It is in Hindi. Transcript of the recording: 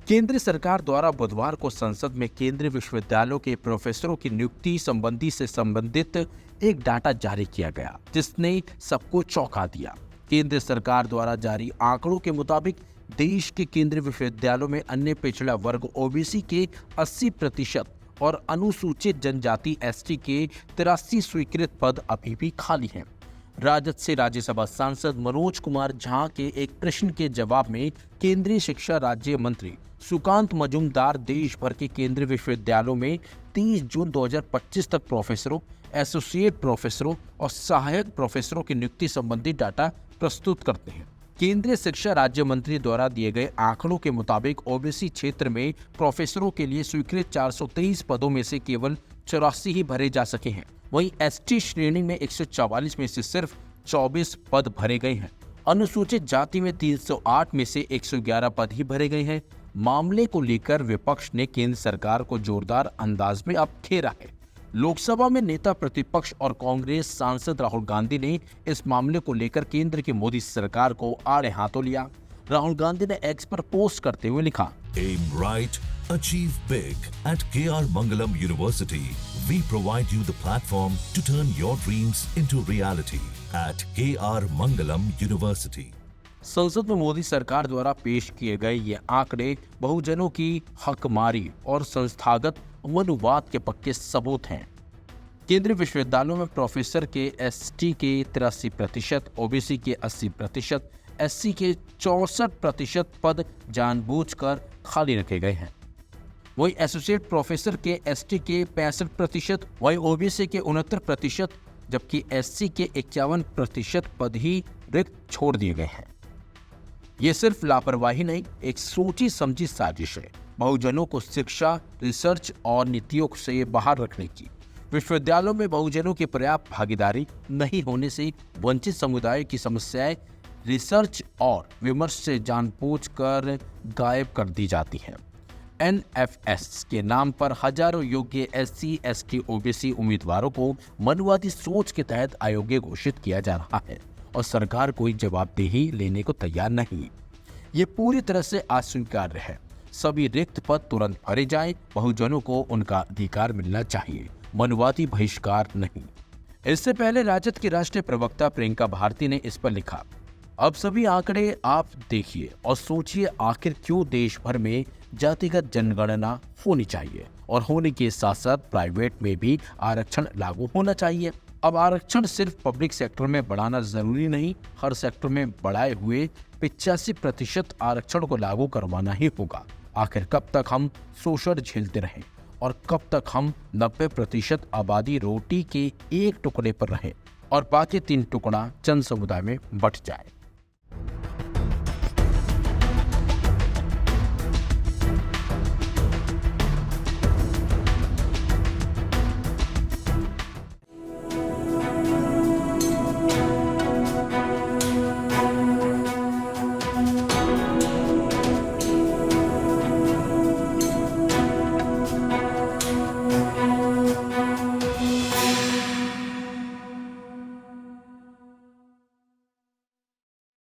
केंद्र सरकार द्वारा बुधवार को संसद में केंद्रीय विश्वविद्यालयों के प्रोफेसरों की नियुक्ति संबंधित एक डाटा जारी किया गया, जिसने सबको चौंका दिया। केंद्र सरकार द्वारा जारी आंकड़ों के मुताबिक देश के केंद्रीय विश्वविद्यालयों में अन्य पिछड़ा वर्ग ओबीसी के 80% और अनुसूचित जनजाति एसटी के 83 स्वीकृत पद अभी भी खाली हैं। राजद से राज्यसभा सांसद मनोज कुमार झा के एक प्रश्न के जवाब में केंद्रीय शिक्षा राज्य मंत्री सुकांत मजूमदार देश भर के केंद्रीय विश्वविद्यालयों में 30 जून 2025 तक प्रोफेसरों, एसोसिएट प्रोफेसरों और सहायक प्रोफेसरों की नियुक्ति संबंधी डाटा प्रस्तुत करते हैं। केंद्रीय शिक्षा राज्य मंत्री द्वारा दिए गए आंकड़ों के मुताबिक ओबीसी क्षेत्र में प्रोफेसरों के लिए स्वीकृत 423 पदों में से केवल 84 ही भरे जा सके हैं। वहीं एसटी श्रेणी में 144 में से सिर्फ 24 पद भरे गए हैं। अनुसूचित जाति में 308 में से 111 पद ही भरे गए हैं। मामले को लेकर विपक्ष ने केंद्र सरकार को जोरदार अंदाज में अब घेरा है। लोकसभा में नेता प्रतिपक्ष और कांग्रेस सांसद राहुल गांधी ने इस मामले को लेकर केंद्र की मोदी सरकार को आड़े हाथों लिया। राहुल गांधी ने एक्स पर पोस्ट करते हुए लिखा, Aim right, achieve big. At KR Mangalam University, we provide you the platform to turn your dreams into reality. At KR Mangalam University. संसद में मोदी सरकार द्वारा पेश किए गए ये आंकड़े बहुजनों की हकमारी और संस्थागत अनुवाद के पक्के सबूत हैं। केंद्रीय विश्वविद्यालयों में प्रोफेसर के एसटी के 83%, ओबीसी के 80%, एससी के 64% पद जानबूझकर खाली रखे गए हैं। वहीं एसोसिएट प्रोफेसर के एसटी के 65%, वहीं ओबीसी के 69%, जबकि एससी के 51% पद ही रिक्त छोड़ दिए गए हैं। ये सिर्फ लापरवाही नहीं, एक सोची समझी साजिश है बहुजनों को शिक्षा, रिसर्च और नीतियों से बाहर रखने की। विश्वविद्यालयों में बहुजनों की पर्याप्त भागीदारी नहीं होने से वंचित समुदाय की समस्याएं रिसर्च और विमर्श से जानबूझकर गायब कर दी जाती हैं। एनएफएस के नाम पर हजारों योग्य एससी, एसटी, ओबीसी उम्मीदवारों को मनुवादी सोच के तहत अयोग्य घोषित किया जा रहा है और सरकार कोई जवाबदेही लेने को तैयार नहीं। ये पूरी तरह से अस्वीकार्य है। सभी रिक्त पद तुरंत भरे जाएं। बहुजनों को उनका अधिकार मिलना चाहिए, मनुवादी बहिष्कार नहीं। इससे पहले राजद की राष्ट्रीय प्रवक्ता प्रियंका भारती ने इस पर लिखा, अब सभी आंकड़े आप देखिए और सोचिए आखिर क्यों देश भर में जातिगत जनगणना होनी चाहिए और होने के साथ साथ प्राइवेट में भी आरक्षण लागू होना चाहिए। अब आरक्षण सिर्फ पब्लिक सेक्टर में बढ़ाना जरूरी नहीं, हर सेक्टर में बढ़ाए हुए 85% आरक्षण को लागू करवाना ही होगा। आखिर कब तक हम शोषण झेलते रहें और कब तक हम 90% आबादी रोटी के एक टुकड़े पर रहें और बाकी 3 टुकड़ा चंद समुदाय में बंट जाए।